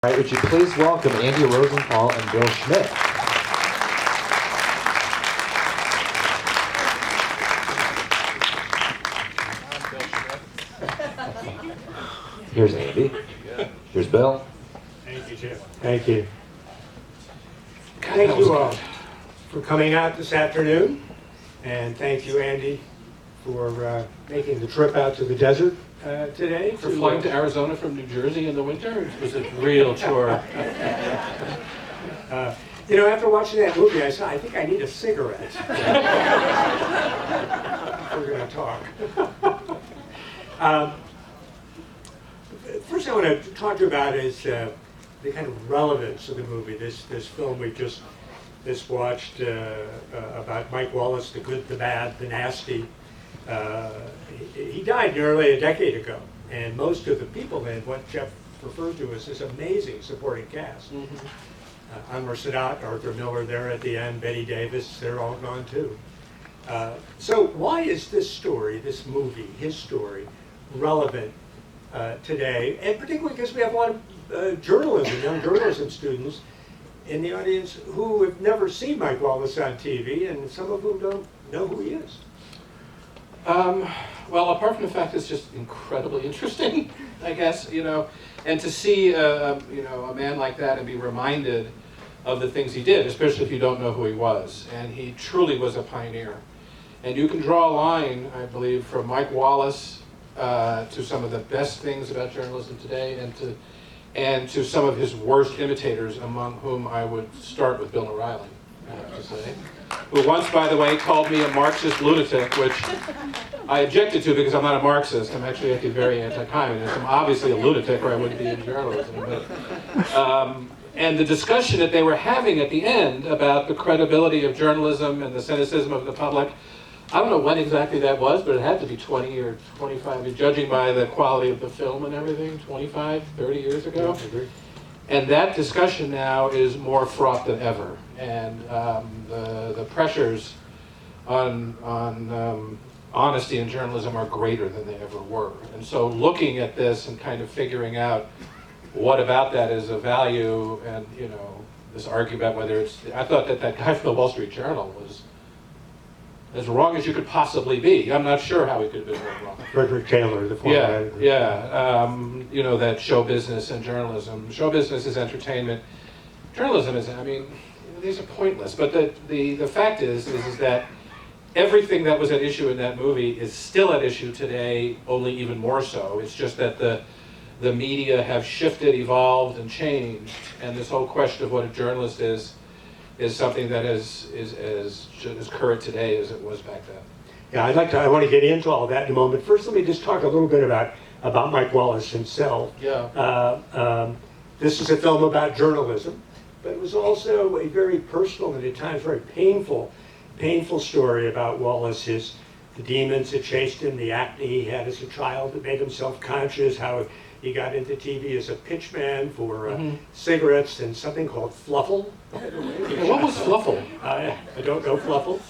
All right, would you please welcome Andy Rosenthal and Bill Schmidt. Here's Andy. Here's Bill. Thank you, Jim. Thank you. Thank you all for coming out this afternoon. And thank you, Andy, for making the trip out to the desert today. For flying to Arizona from New Jersey in the winter? It was a real chore. After watching that movie, I said, I think I need a cigarette. We're going to talk. First I want to talk to you about is the kind of relevance of the movie. This film we just watched about Mike Wallace, the good, the bad, the nasty. He died nearly a decade ago, and most of the people in what Jeff referred to as this amazing supporting cast. Anwar Sadat, Arthur Miller there at the end, Betty Davis, they're all gone too. So why is this story, this movie, his story, relevant today? And particularly because we have a lot of young journalism students in the audience who have never seen Mike Wallace on TV, and some of whom don't know who he is. Well, apart from the fact it's just incredibly interesting, I guess, and to see, a man like that and be reminded of the things he did, especially if you don't know who he was. And he truly was a pioneer. And you can draw a line, I believe, from Mike Wallace to some of the best things about journalism today, and to some of his worst imitators, among whom I would start with Bill O'Reilly, I have to say, who once, by the way, called me a Marxist lunatic, which I objected to because I'm not a Marxist. I'm actually very anti-communist. I'm obviously a lunatic, or I wouldn't be in journalism. And the discussion that they were having at the end about the credibility of journalism and the cynicism of the public, I don't know when exactly that was, but it had to be 20 or 25, judging by the quality of the film and everything, 25, 30 years ago. And that discussion now is more fraught than ever. And the pressures on honesty in journalism are greater than they ever were. And so looking at this and kind of figuring out what about that is of value, and this argument about whether it's, I thought that guy from the Wall Street Journal was as wrong as you could possibly be. I'm not sure how he could have been more wrong. Frederick Taylor, the former editor. That show business and journalism. Show business is entertainment. Journalism is, these are pointless. But the fact is that everything that was at issue in that movie is still at issue today, only even more so. It's just that the media have shifted, evolved, and changed. And this whole question of what a journalist is something that is as current today as it was back then. Yeah, I want to get into all that in a moment. First, let me just talk a little bit about Mike Wallace himself. Yeah. This is a film about journalism, but it was also a very personal and at times very painful story about Wallace, the demons that chased him, the acne he had as a child that made him self-conscious, how he got into TV as a pitchman for cigarettes and something called Fluffle. What was Fluffle? I don't know Fluffle.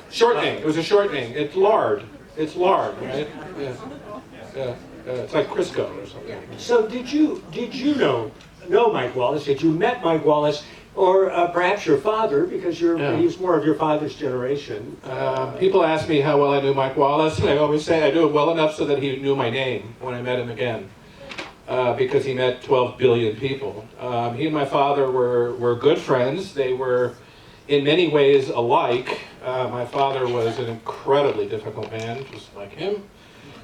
Shortening. It was a shortening. It's lard. It's lard, right? Yeah. It's like Crisco or something. So did you know Mike Wallace? Did you met Mike Wallace, or perhaps your father, because he's more of your father's generation? People ask me how well I knew Mike Wallace, and I always say I knew him well enough so that he knew my name when I met him again, because he met 12 billion people. He and my father were good friends. They were in many ways alike. My father was an incredibly difficult man, just like him.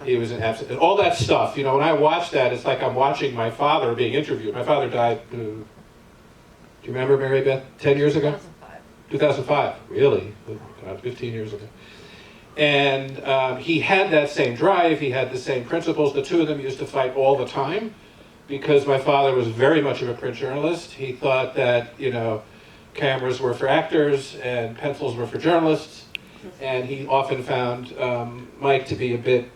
He was an absolute, all that stuff. When I watch that, it's like I'm watching my father being interviewed. My father died, do you remember, Mary Beth, 10 years ago? 2005, really? God, 15 years ago. And he had that same drive, he had the same principles. The two of them used to fight all the time because my father was very much of a print journalist. He thought that, cameras were for actors and pencils were for journalists. And he often found Mike to be a bit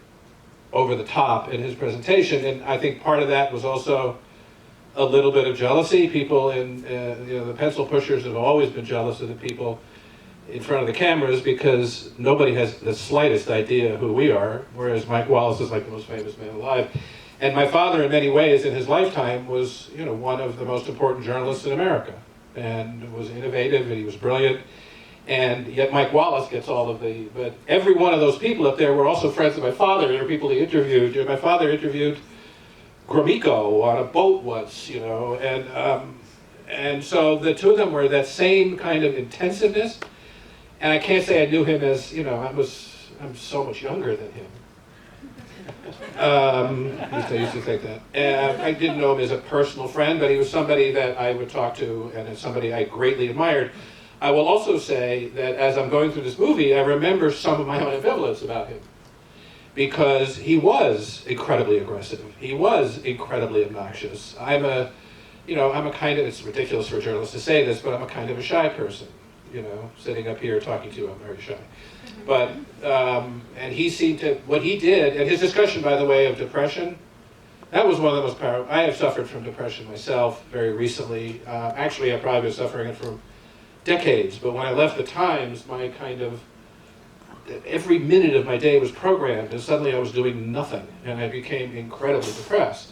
over the top in his presentation. And I think part of that was also a little bit of jealousy. People the pencil pushers have always been jealous of the people in front of the cameras because nobody has the slightest idea who we are, whereas Mike Wallace is like the most famous man alive. And my father, in many ways, in his lifetime, was, you know, one of the most important journalists in America, and was innovative, and he was brilliant. And yet Mike Wallace gets all of the, but every one of those people up there were also friends of my father. They were people he interviewed. My father interviewed Gromyko on a boat once, you know, and so the two of them were that same kind of intensiveness. And I can't say I knew him as, you know, I'm so much younger than him. I used to think that. And I didn't know him as a personal friend, but he was somebody that I would talk to, and somebody I greatly admired. I will also say that as I'm going through this movie, I remember some of my own ambivalence about him. Because he was incredibly aggressive. He was incredibly obnoxious. I'm a kind of, it's ridiculous for a journalist to say this, but I'm a kind of a shy person. You know, sitting up here talking to you, I'm very shy. But, and he seemed to, what he did, and his discussion, by the way, of depression, that was one of the most powerful. I have suffered from depression myself very recently. Actually, I've probably been suffering it for decades, but when I left the Times, my kind of, every minute of my day was programmed, and suddenly I was doing nothing, and I became incredibly depressed.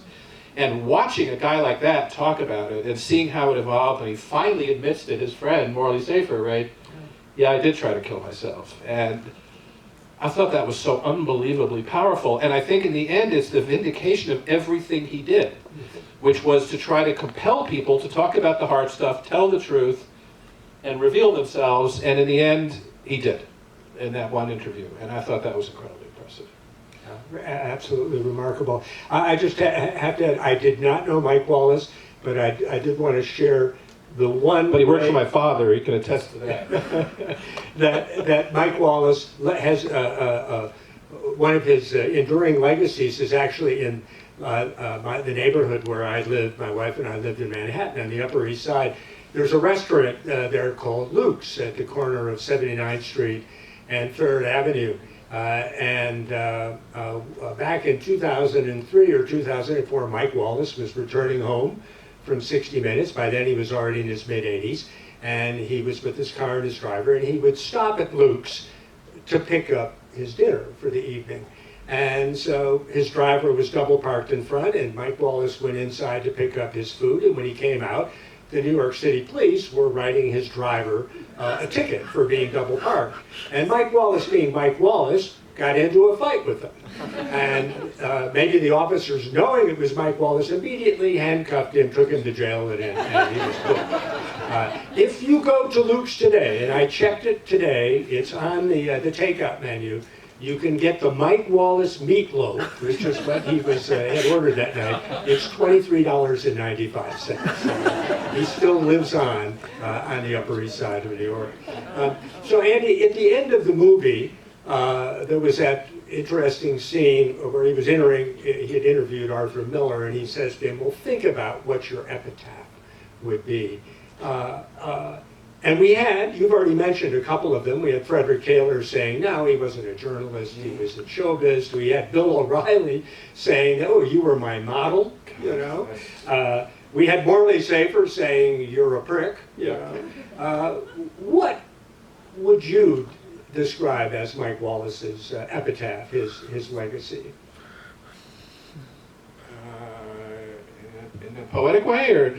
And watching a guy like that talk about it, and seeing how it evolved, and he finally admits to his friend, Morley Safer, right, yeah, I did try to kill myself. And I thought that was so unbelievably powerful, and I think in the end it's the vindication of everything he did, which was to try to compel people to talk about the hard stuff, tell the truth, and reveal themselves, and in the end, he did. In that one interview, and I thought that was incredibly impressive. Absolutely remarkable. I just have to add, I did not know Mike Wallace, but I did want to share the one. But he worked for my father, he can attest to that. that Mike Wallace has one of his enduring legacies is actually in the neighborhood where I lived. My wife and I lived in Manhattan on the Upper East Side. There's a restaurant there called Luke's at the corner of 79th Street and 3rd Avenue. Back in 2003 or 2004, Mike Wallace was returning home from 60 Minutes. By then he was already in his mid-80s, and he was with his car and his driver, and he would stop at Luke's to pick up his dinner for the evening. And so his driver was double parked in front, and Mike Wallace went inside to pick up his food, and when he came out, the New York City police were writing his driver a ticket for being double parked. And Mike Wallace, being Mike Wallace, got into a fight with them. And maybe the officers, knowing it was Mike Wallace, immediately handcuffed him, took him to jail, and he was booked. If you go to Luke's today, and I checked it today, it's on the takeout menu, you can get the Mike Wallace meatloaf, which is what he had ordered that night. It's $23.95. He still lives on the Upper East Side of New York. So Andy, at the end of the movie, there was that interesting scene where he had interviewed Arthur Miller, and he says to him, well, think about what your epitaph would be. And we had, you've already mentioned a couple of them. We had Frederick Taylor saying, no, he wasn't a journalist, he was in showbiz. We had Bill O'Reilly saying, oh, you were my model, you know. We had Morley Safer saying, you're a prick, you know. What would you describe as Mike Wallace's epitaph, his legacy? In a poetic way, or?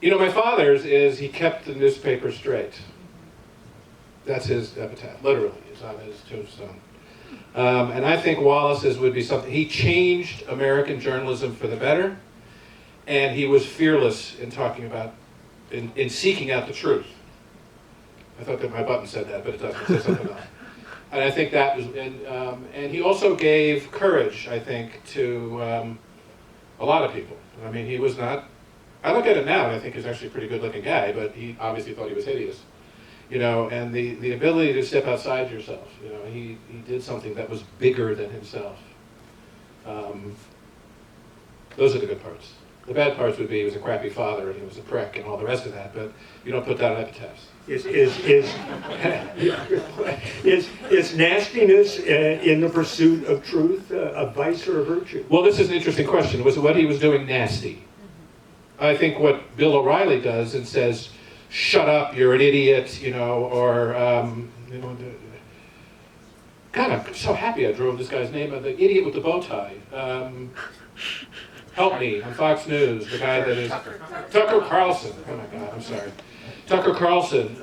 You know, my father's is he kept the newspaper straight. That's his epitaph, literally. It's on his tombstone. And I think Wallace's would be something. He changed American journalism for the better, and he was fearless in talking about, in seeking out the truth. I thought that my button said that, but it doesn't. It says something else. And I think that was, and he also gave courage, I think, to a lot of people. I mean, he was not. I look at him now, and I think he's actually a pretty good-looking guy, but he obviously thought he was hideous, you know. And the ability to step outside yourself, you know, he did something that was bigger than himself. Those are the good parts. The bad parts would be he was a crappy father and he was a prick and all the rest of that, but you don't put that on epitaphs. Is nastiness in the pursuit of truth a vice or a virtue? Well, this is an interesting question. Was what he was doing nasty? I think what Bill O'Reilly does and says, "Shut up, you're an idiot," you know, or you know, God, I'm so happy I drove this guy's name, the idiot with the bow tie. Help me, on Fox News, the guy that is... Tucker Carlson. Oh my God, I'm sorry. Tucker Carlson,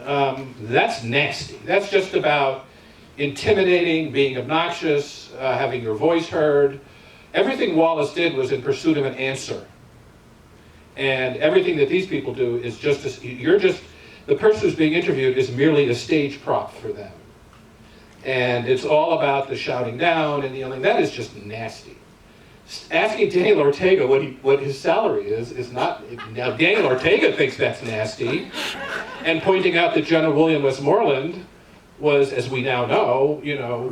that's nasty. That's just about intimidating, being obnoxious, having your voice heard. Everything Wallace did was in pursuit of an answer. And everything that these people do is just, the person who's being interviewed is merely a stage prop for them. And it's all about the shouting down and the yelling. That is just nasty. Asking Daniel Ortega what his salary is not... Now, Daniel Ortega thinks that's nasty. And pointing out that General William Westmoreland was, as we now know,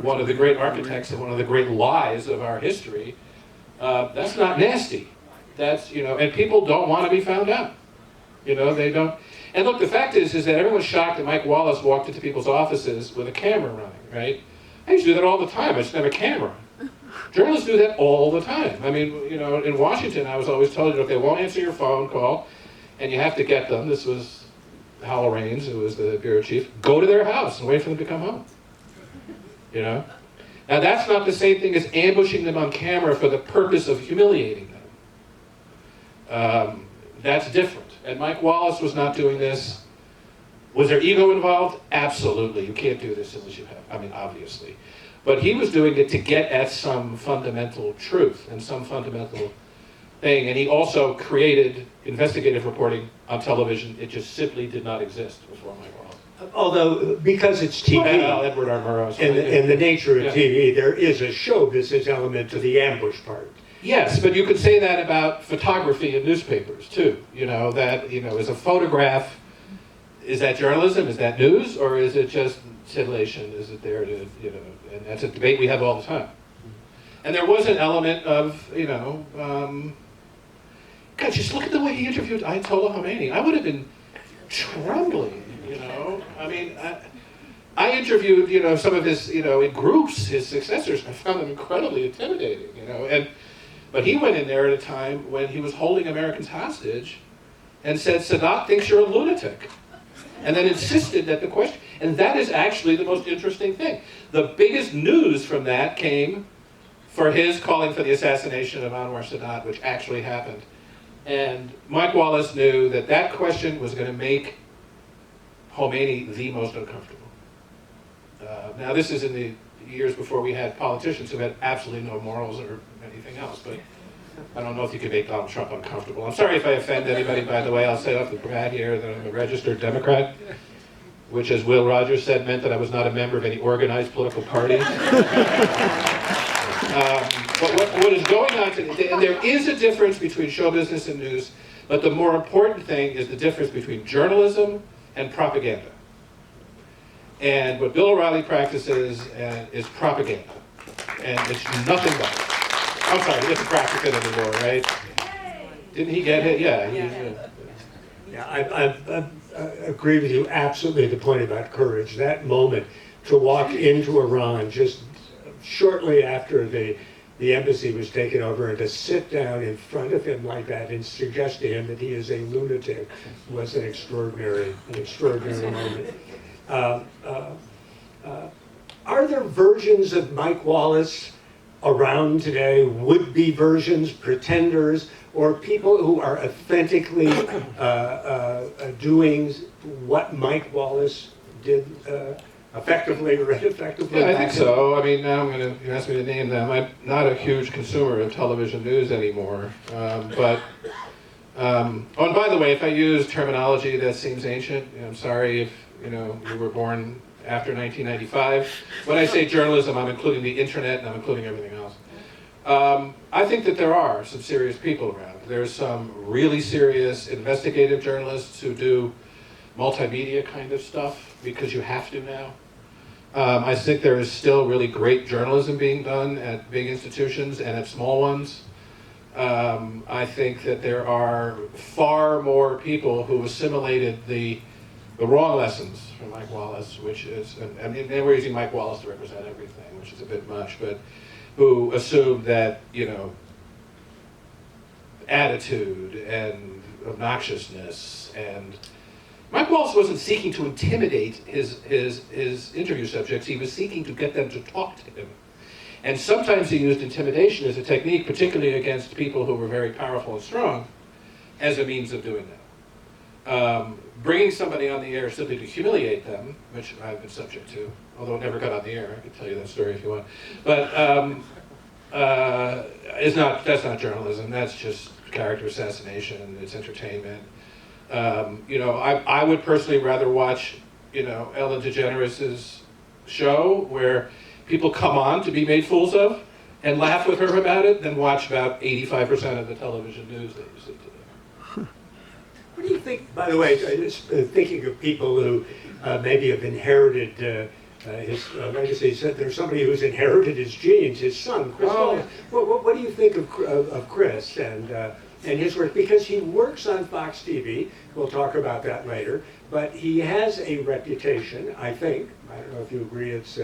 one of the great architects and one of the great lies of our history. That's not nasty. That's, and people don't want to be found out. They don't. And look, the fact is that everyone's shocked that Mike Wallace walked into people's offices with a camera running, right? I used to do that all the time. I just didn't have a camera. Journalists do that all the time. I mean, in Washington, I was always told, they won't answer your phone call, and you have to get them. This was Howell Raines, who was the bureau chief. Go to their house and wait for them to come home. Now, that's not the same thing as ambushing them on camera for the purpose of humiliating them. That's different. And Mike Wallace was not doing this. Was there ego involved? Absolutely. You can't do this unless you have, obviously. But he was doing it to get at some fundamental truth and some fundamental thing. And he also created investigative reporting on television. It just simply did not exist before Mike Wallace. Although, because it's TV, Well, Edward R. Murrow. and the nature of TV, there is a show business element to the ambush part. Yes, but you could say that about photography in newspapers too. Is a photograph, is that journalism? Is that news? Or is it just titillation? Is it there to, and that's a debate we have all the time. And there was an element of, God, just look at the way he interviewed Ayatollah Khomeini. I would have been trembling, I interviewed, some of his, in groups, his successors. I found them incredibly intimidating, But he went in there at a time when he was holding Americans hostage and said, Sadat thinks you're a lunatic. And then insisted that the question, and that is actually the most interesting thing. The biggest news from that came for his calling for the assassination of Anwar Sadat, which actually happened. And Mike Wallace knew that that question was going to make Khomeini the most uncomfortable. Now this is in the years before we had politicians who had absolutely no morals or anything else, but I don't know if you can make Donald Trump uncomfortable. I'm sorry if I offend anybody, by the way. I'll say off the bat here that I'm a registered Democrat, which, as Will Rogers said, meant that I was not a member of any organized political party. But what is going on today, and there is a difference between show business and news, but the more important thing is the difference between journalism and propaganda. And what Bill O'Reilly practices is propaganda, and it's nothing but it. I'm sorry, he doesn't practice it anymore, right? Didn't he get hit? Yeah. I agree with you absolutely at the point about courage. That moment to walk into Iran just shortly after the embassy was taken over and to sit down in front of him like that and suggest to him that he is a lunatic was an extraordinary moment. Are there versions of Mike Wallace around today, would-be versions, pretenders, or people who are authentically doing what Mike Wallace did effectively or ineffectively? Yeah, I think so. Now you ask me to name them. I'm not a huge consumer of television news anymore. And by the way, if I use terminology that seems ancient, I'm sorry if you were born after 1995. When I say journalism, I'm including the internet and I'm including everything else. I think that there are some serious people around. There's some really serious investigative journalists who do multimedia kind of stuff because you have to now. I think there is still really great journalism being done at big institutions and at small ones. I think that there are far more people who assimilated the wrong lessons from Mike Wallace, which is, they were using Mike Wallace to represent everything, which is a bit much, but who assumed that, attitude and obnoxiousness and Mike Wallace wasn't seeking to intimidate his interview subjects. He was seeking to get them to talk to him. And sometimes he used intimidation as a technique, particularly against people who were very powerful and strong, as a means of doing that. Bringing somebody on the air simply to humiliate them, which I've been subject to, although it never got on the air. I could tell you that story if you want. But that's not journalism. That's just character assassination. It's entertainment. I would personally rather watch, Ellen DeGeneres' show where people come on to be made fools of and laugh with her about it than watch about 85% of the television news that you see today. What do you think, by the way, just thinking of people who maybe have inherited his legacy, said there's somebody who's inherited his genes, his son, Chris Wallace. What do you think of Chris and his work? Because he works on Fox TV, we'll talk about that later, but he has a reputation, I think, I don't know if you agree it's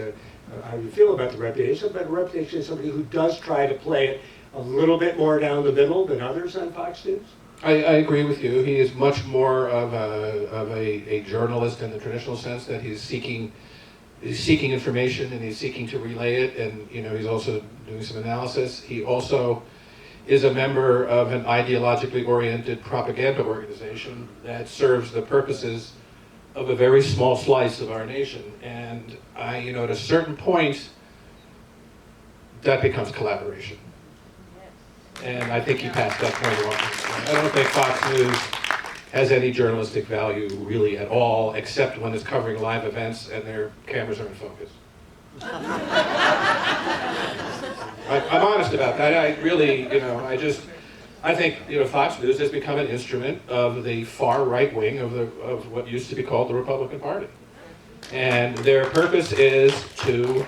how you feel about the reputation, but a reputation is somebody who does try to play it a little bit more down the middle than others on Fox News. I agree with you. He is much more of a journalist in the traditional sense, that he's seeking information and he's seeking to relay it, and he's also doing some analysis. He also is a member of an ideologically oriented propaganda organization that serves the purposes of a very small slice of our nation. And at a certain point, that becomes collaboration. And I think he passed that point along. I don't think Fox News has any journalistic value really at all, except when it's covering live events and their cameras are in focus. I'm honest about that. I really, I think Fox News has become an instrument of the far right wing of what used to be called the Republican Party, and their purpose is to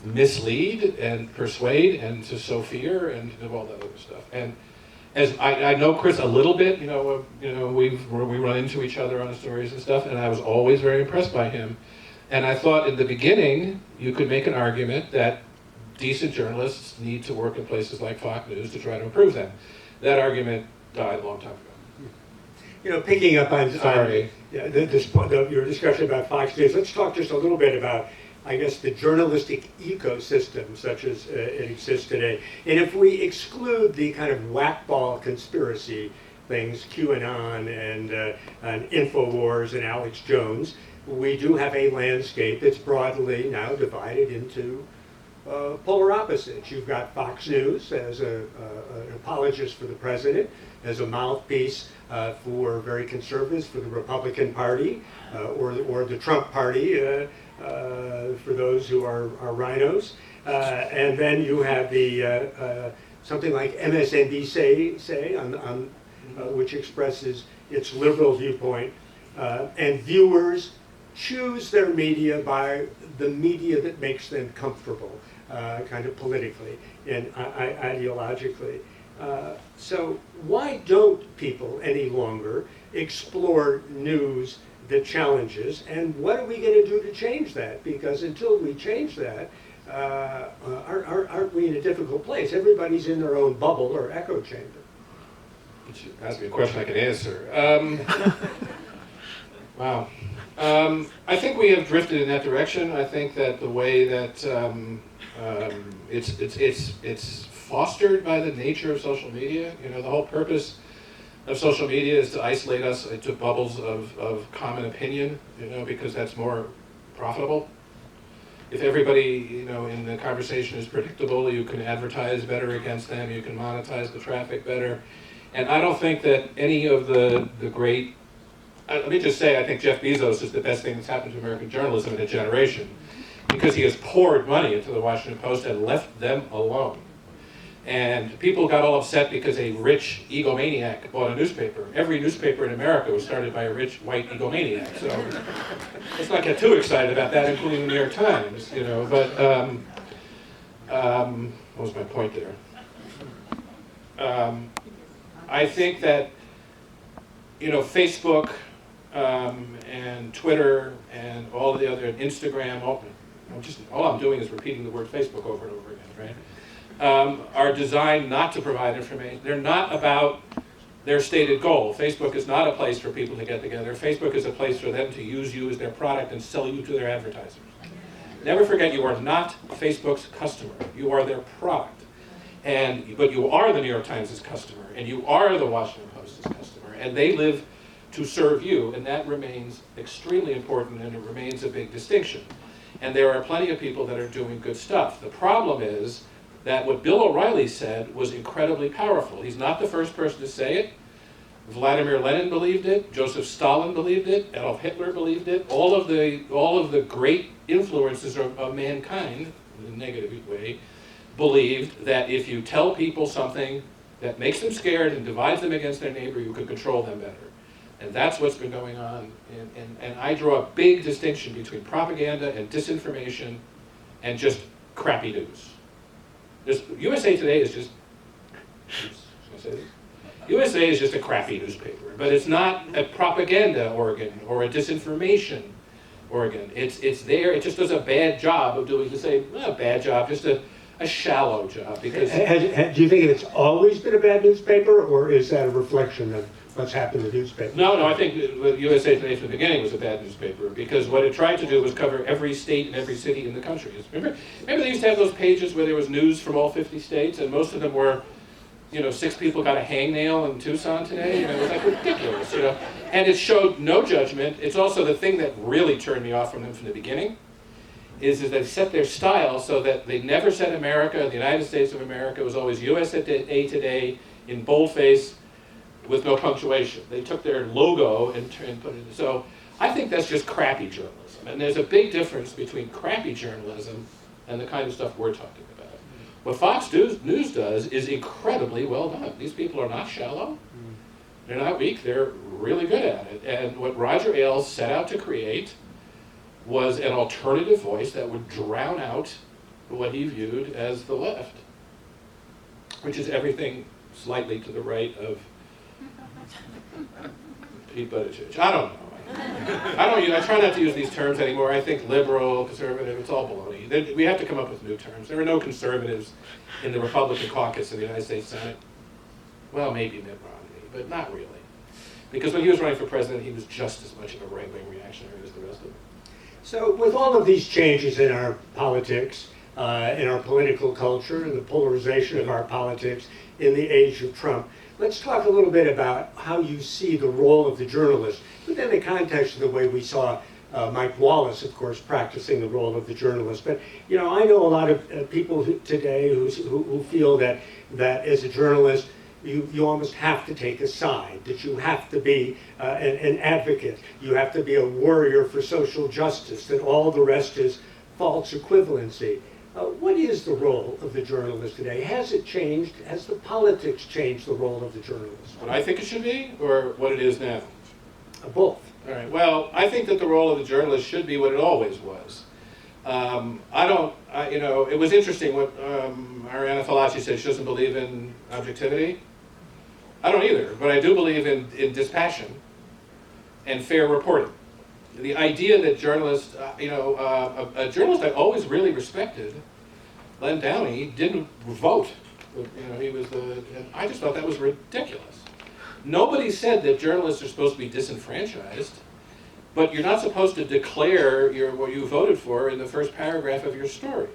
mislead and persuade and to sow fear and to do all that other stuff. And as I know Chris a little bit, we run into each other on the stories and stuff, and I was always very impressed by him. And I thought in the beginning you could make an argument that decent journalists need to work in places like Fox News to try to improve them. That argument died a long time ago. Picking up on Sorry. Your discussion about Fox News, let's talk just a little bit about, I guess, the journalistic ecosystem such as it exists today. And if we exclude the kind of whack-ball conspiracy things, QAnon and InfoWars and Alex Jones, we do have a landscape that's broadly now divided into polar opposites. You've got Fox News as an apologist for the president, as a mouthpiece for very conservatives, for the Republican Party, or the Trump Party, for those who are rhinos. And then you have the something like MSNBC, on which expresses its liberal viewpoint, and viewers choose their media by the media that makes them comfortable, kind of politically and ideologically. So why don't people any longer explore news that challenges, and what are we going to do to change that? Because until we change that, aren't we in a difficult place? Everybody's in their own bubble or echo chamber. Ask me a question I can answer. Wow. I think we have drifted in that direction. I think that the way that it's fostered by the nature of social media. The whole purpose of social media is to isolate us into bubbles of common opinion. Because that's more profitable. If everybody, in the conversation is predictable, you can advertise better against them. You can monetize the traffic better. And I don't think that any of the great. Let me just say, I think Jeff Bezos is the best thing that's happened to American journalism in a generation, because he has poured money into the Washington Post and left them alone. And people got all upset because a rich egomaniac bought a newspaper. Every newspaper in America was started by a rich white egomaniac. So let's not get too excited about that, including the New York Times. But what was my point there? I think that Facebook and Twitter and all the other, Instagram, all I'm doing is repeating the word Facebook over and over again, right? Are designed not to provide information. They're not about their stated goal. Facebook is not a place for people to get together. Facebook is a place for them to use you as their product and sell you to their advertisers. Never forget, you are not Facebook's customer. You are their product. But you are the New York Times' customer, and you are the Washington Post's customer, and they live to serve you, and that remains extremely important, and it remains a big distinction. And there are plenty of people that are doing good stuff. The problem is that what Bill O'Reilly said was incredibly powerful. He's not the first person to say it. Vladimir Lenin believed it. Joseph Stalin believed it. Adolf Hitler believed it. All of the great influences of mankind, in a negative way, believed that if you tell people something that makes them scared and divides them against their neighbor, you can control them better. And that's what's been going on. And I draw a big distinction between propaganda and disinformation and just crappy news. USA Today is just, should I say this? USA is just a crappy newspaper, but it's not a propaganda organ or a disinformation organ. It's there, it just does a bad job of doing, bad job, just a shallow job. Because do you think it's always been a bad newspaper, or is that a reflection of what's happened to the newspaper? No, I think USA Today from the beginning was a bad newspaper, because what it tried to do was cover every state and every city in the country. Remember they used to have those pages where there was news from all 50 states, and most of them were, 6 people got a hangnail in Tucson today. It was like ridiculous, And it showed no judgment. It's also the thing that really turned me off from them from the beginning, is that they set their style so that they never said America, the United States of America. It was always USA Today in boldface with no punctuation. They took their logo and put it. So I think that's just crappy journalism. And there's a big difference between crappy journalism and the kind of stuff we're talking about. What Fox News does is incredibly well done. These people are not shallow. They're not weak. They're really good at it. And what Roger Ailes set out to create was an alternative voice that would drown out what he viewed as the left, which is everything slightly to the right of Pete Buttigieg. I don't know. I try not to use these terms anymore. I think liberal, conservative, it's all baloney. We have to come up with new terms. There are no conservatives in the Republican caucus in the United States Senate. Well, maybe Mitt Romney, but not really. Because when he was running for president, he was just as much of a right-wing reactionary as the rest of them. So with all of these changes in our politics, in our political culture, and the polarization of our politics in the age of Trump, let's talk a little bit about how you see the role of the journalist within the context of the way we saw Mike Wallace, of course, practicing the role of the journalist. But, I know a lot of people today who feel that as a journalist, you almost have to take a side, that you have to be an advocate, you have to be a warrior for social justice, that all the rest is false equivalency. What is the role of the journalist today? Has it changed? Has the politics changed the role of the journalist? What I think it should be, or what it is now? Both. All right. Well, I think that the role of the journalist should be what it always was. It was interesting what Arianna Fallaci said. She doesn't believe in objectivity. I don't either, but I do believe in dispassion and fair reporting. The idea that journalists, a journalist I always really respected, Len Downey, didn't vote. He was and I just thought that was ridiculous. Nobody said that journalists are supposed to be disenfranchised, but you're not supposed to declare what you voted for in the first paragraph of your story.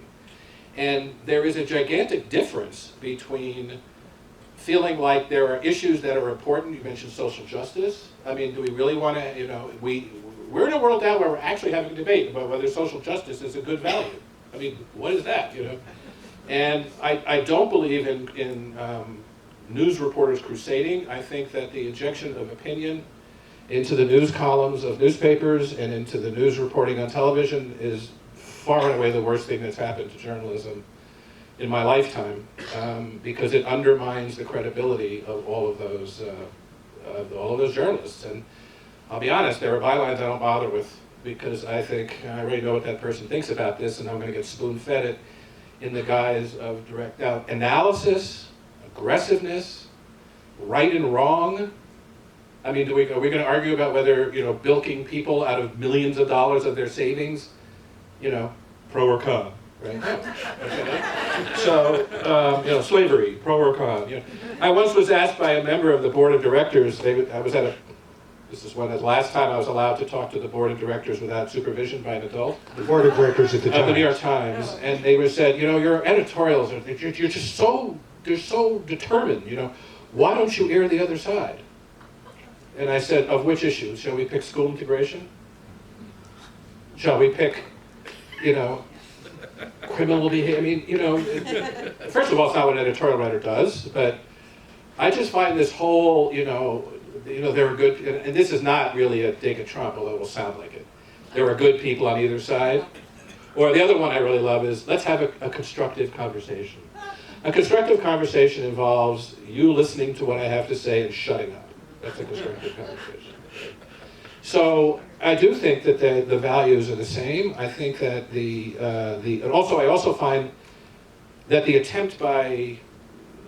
And there is a gigantic difference between feeling like there are issues that are important. You mentioned social justice. I mean, do we really want to, we're in a world now where we're actually having a debate about whether social justice is a good value. I mean, what is that, And I don't believe in news reporters crusading. I think that the injection of opinion into the news columns of newspapers and into the news reporting on television is far and away the worst thing that's happened to journalism in my lifetime, because it undermines the credibility of all of those journalists. And I'll be honest, there are bylines I don't bother with, because I think I already know what that person thinks about this, and I'm going to get spoon-fed it in the guise of direct analysis, aggressiveness, right and wrong. I mean, are we going to argue about whether, bilking people out of millions of dollars of their savings, pro or con? right? No. Okay. So, slavery, pro or con. I once was asked by a member of the board of directors, this is the last time I was allowed to talk to the board of directors without supervision by an adult. The board of directors at the Of the New Times. York Times, and they said, your editorials, you're just they're so determined, why don't you air the other side? And I said, of which issue? Shall we pick school integration? Shall we pick, criminal behavior? I mean, first of all, it's not what an editorial writer does, but I just find this whole, there are good, and this is not really a dig at Trump, although it will sound like it. There are good people on either side. Or the other one I really love is, let's have a constructive conversation. A constructive conversation involves you listening to what I have to say and shutting up. That's a constructive conversation. So I do think that the values are the same. I think that I also find that the attempt by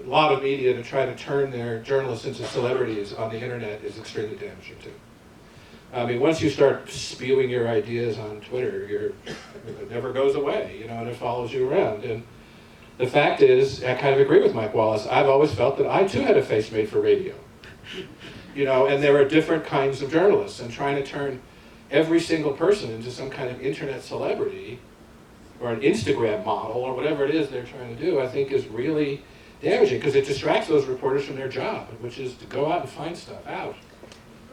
a lot of media to try to turn their journalists into celebrities on the internet is extremely damaging too. I mean, once you start spewing your ideas on Twitter, it never goes away, and it follows you around. And the fact is, I kind of agree with Mike Wallace. I've always felt that I too had a face made for radio. And there are different kinds of journalists, and trying to turn every single person into some kind of internet celebrity or an Instagram model or whatever it is they're trying to do, I think is really damaging, because it distracts those reporters from their job, which is to go out and find stuff out.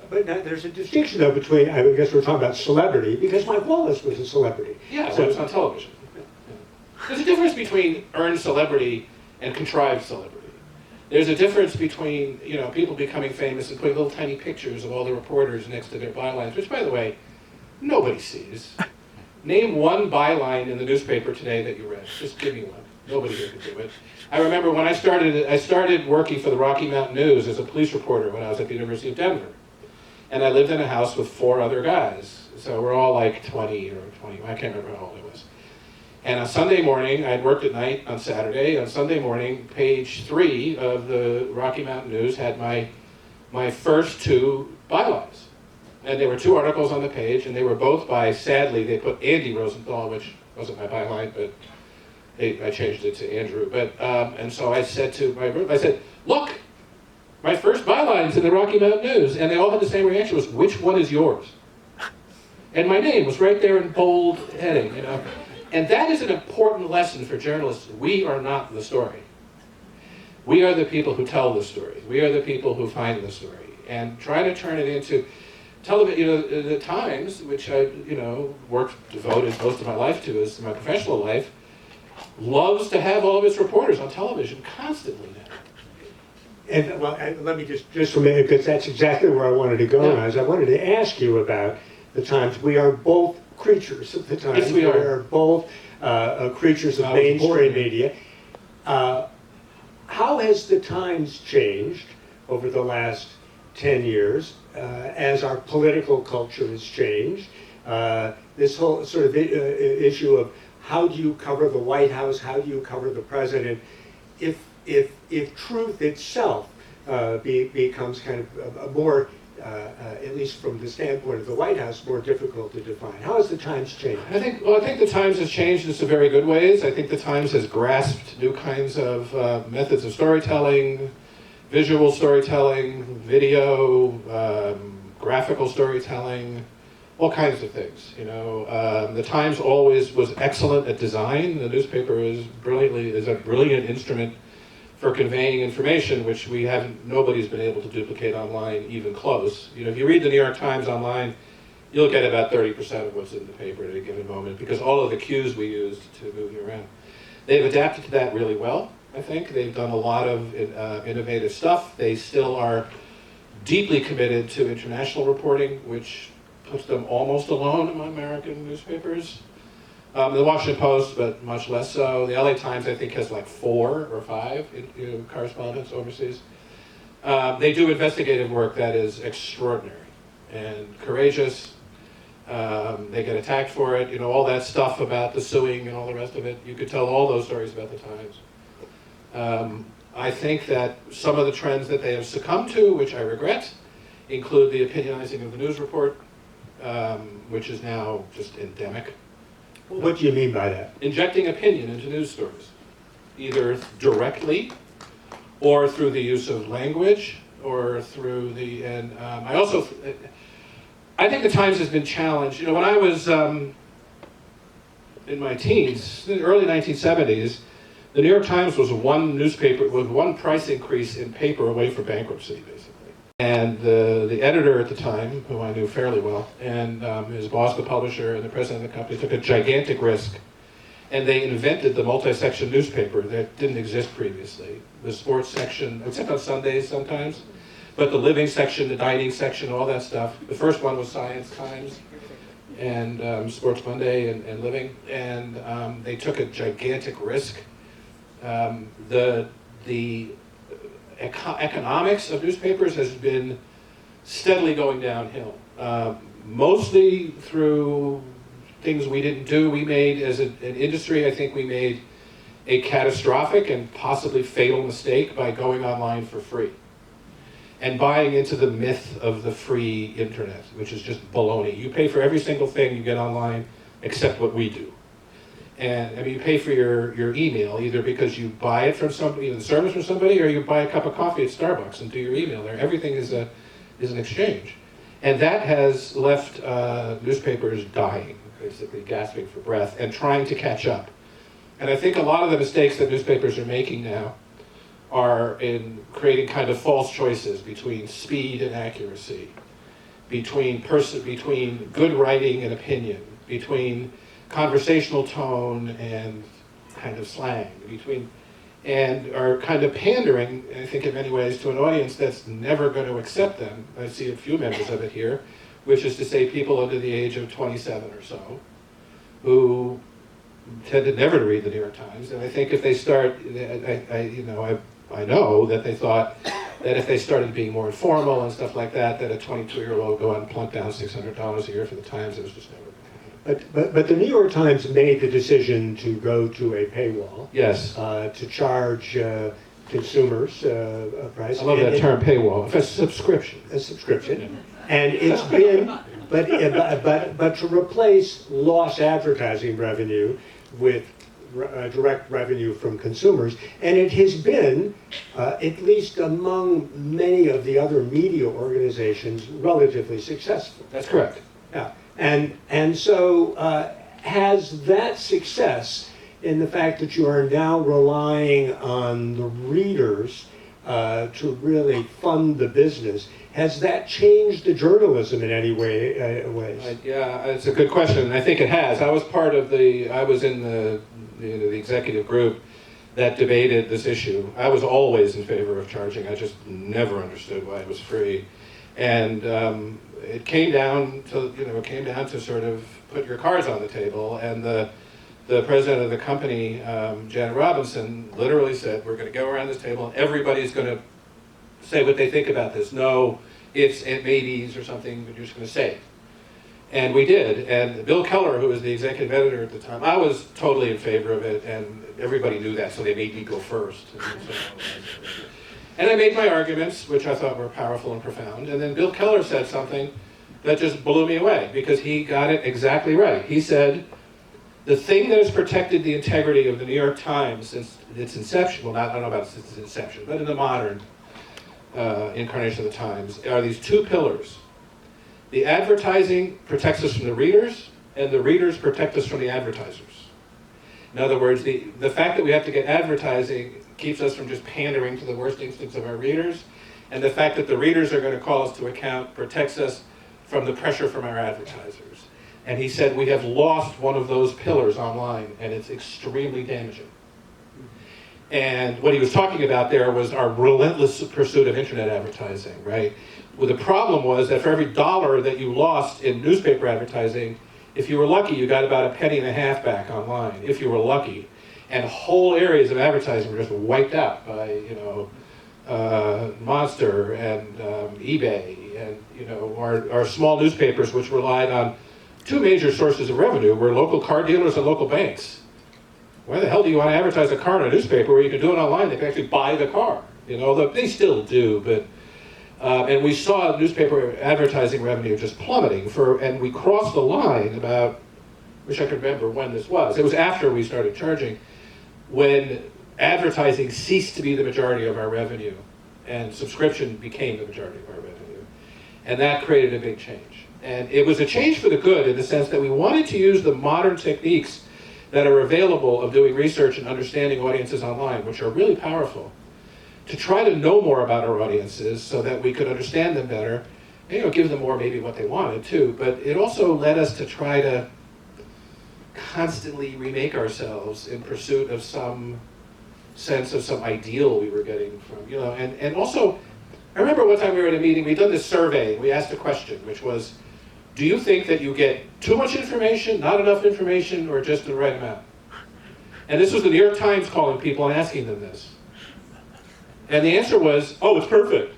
But now, there's a distinction, though, between, I guess we're talking about celebrity, because Mike Wallace was a celebrity. Yeah, so it's on television. Yeah. There's a difference between earned celebrity and contrived celebrity. There's a difference between, people becoming famous and putting little tiny pictures of all the reporters next to their bylines, which, by the way, nobody sees. Name one byline in the newspaper today that you read. Just give me one. Nobody here can do it. I remember when I started working for the Rocky Mountain News as a police reporter when I was at the University of Denver. And I lived in a house with 4 other guys. So we're all like 20 or 20, I can't remember how old I was. And on Sunday morning, I had worked at night on Saturday. On Sunday morning, page 3 of the Rocky Mountain News had my first 2 bylines. And there were 2 articles on the page, and they were both by, sadly, they put Andy Rosenthal, which wasn't my byline, but I changed it to Andrew. And so I said to my group, I said, look, my first byline's in the Rocky Mountain News. And they all had the same reaction, was, which one is yours? And my name was right there in bold heading, And that is an important lesson for journalists. We are not the story. We are the people who tell the story. We are the people who find the story. And trying to turn it into television, the Times, which I, devoted most of my life to as my professional life, loves to have all of its reporters on television constantly now. And let me just for a minute, because that's exactly where I wanted to go now, is I wanted to ask you about the Times. We are both creatures of the Times. Yes, we are. We are both creatures of mainstream media. How has the Times changed over the last 10 years as our political culture has changed? This whole sort of issue of how do you cover the White House? How do you cover the president? If truth itself becomes kind of a more, at least from the standpoint of the White House, more difficult to define. How has the Times changed? I think the Times has changed in some very good ways. I think the Times has grasped new kinds of methods of storytelling, visual storytelling, video, graphical storytelling, all kinds of things. The Times always was excellent at design. The newspaper is a brilliant instrument for conveying information, which nobody's been able to duplicate online even close. If you read the New York Times online, you'll get about 30% of what's in the paper at a given moment, because all of the cues we use to move you around. They've adapted to that really well, I think. They've done a lot of innovative stuff. They still are deeply committed to international reporting, which puts them almost alone among American newspapers. The Washington Post, but much less so. The LA Times, I think, has like 4 or 5 correspondents overseas. They do investigative work that is extraordinary and courageous. They get attacked for it. All that stuff about the suing and all the rest of it. You could tell all those stories about the Times. I think that some of the trends that they have succumbed to, which I regret, include the opinionizing of the news report, which is now just endemic. What do you mean by that? Injecting opinion into news stories, either directly or through the use of language or through the, and I think the Times has been challenged. You know, when I was in my teens, in the early 1970s, the New York Times was one newspaper with one price increase in paper away from bankruptcy, basically. And the editor at the time, who I knew fairly well, and his boss, the publisher, and the president of the company took a gigantic risk. And they invented the multi-section newspaper that didn't exist previously. The sports section, except on Sundays sometimes, but the living section, the dining section, all that stuff. The first one was Science Times and Sports Monday and Living. And they took a gigantic risk. The economics of newspapers has been steadily going downhill, mostly through things we didn't do. We made, as an industry, I think we made a catastrophic and possibly fatal mistake by going online for free and buying into the myth of the free internet, which is just baloney. You pay for every single thing you get online except what we do. And I mean, you pay for your email either because you buy it from somebody, the service from somebody, or you buy a cup of coffee at Starbucks and do your email there. Everything is an exchange. And that has left newspapers dying, basically gasping for breath and trying to catch up. And I think a lot of the mistakes that newspapers are making now are in creating kind of false choices between speed and accuracy, between good writing and opinion, between conversational tone and kind of slang, and are kind of pandering, I think in many ways, to an audience that's never going to accept them. I see a few members of it here, which is to say people under the age of 27 or so, who tended never to read the New York Times. And I think if they start, I know that they thought that if they started being more informal and stuff like that, that a 22-year-old would go out and plunk down $600 a year for the Times. It was just never. But the New York Times made the decision to go to a paywall. Yes. To charge consumers a price. I love that term, paywall. It's a subscription. A subscription. Yeah. And it's been, but to replace lost advertising revenue with direct revenue from consumers, and it has been, at least among many of the other media organizations, relatively successful. That's correct. Yeah. And so has that success in the fact that you are now relying on the readers to really fund the business, has that changed the journalism in any ways? Yeah, it's a good question, and I think it has. I was in the executive group that debated this issue. I was always in favor of charging. I just never understood why it was free. And it came down to sort of put your cards on the table, and the president of the company, Janet Robinson, literally said, we're going to go around this table and everybody's going to say what they think about this. No ifs and maybes or something, but you're just going to say it. And we did. And Bill Keller, who was the executive editor at the time, I was totally in favor of it, and everybody knew that, so they made me go first. And I made my arguments, which I thought were powerful and profound. And then Bill Keller said something that just blew me away, because he got it exactly right. He said, the thing that has protected the integrity of the New York Times since its inception, well, I don't know about since its inception, but in the modern incarnation of the Times, are these two pillars. The advertising protects us from the readers, and the readers protect us from the advertisers. In other words, the fact that we have to get advertising keeps us from just pandering to the worst instincts of our readers, and the fact that the readers are going to call us to account protects us from the pressure from our advertisers. And he said we have lost one of those pillars online, and it's extremely damaging. And what he was talking about there was our relentless pursuit of internet advertising, right? Well, the problem was that for every dollar that you lost in newspaper advertising, if you were lucky, you got about a penny and a half back online, if you were lucky. And whole areas of advertising were just wiped out by, Monster and eBay, and our small newspapers, which relied on two major sources of revenue, were local car dealers and local banks. Why the hell do you want to advertise a car in a newspaper where you can do it online? They can actually buy the car. They still do, but and we saw newspaper advertising revenue just plummeting and we crossed the line about wish I could remember when this was. It was after we started charging, when advertising ceased to be the majority of our revenue and subscription became the majority of our revenue. And that created a big change. And it was a change for the good in the sense that we wanted to use the modern techniques that are available of doing research and understanding audiences online, which are really powerful, to try to know more about our audiences so that we could understand them better, and, you know, give them more maybe what they wanted too. But it also led us to try to constantly remake ourselves in pursuit of some sense of some ideal we were getting from, you know, and also, I remember one time we were at a meeting, we'd done this survey, we asked a question, which was, do you think that you get too much information, not enough information, or just the right amount? And this was the New York Times calling people and asking them this. And the answer was, oh, it's perfect.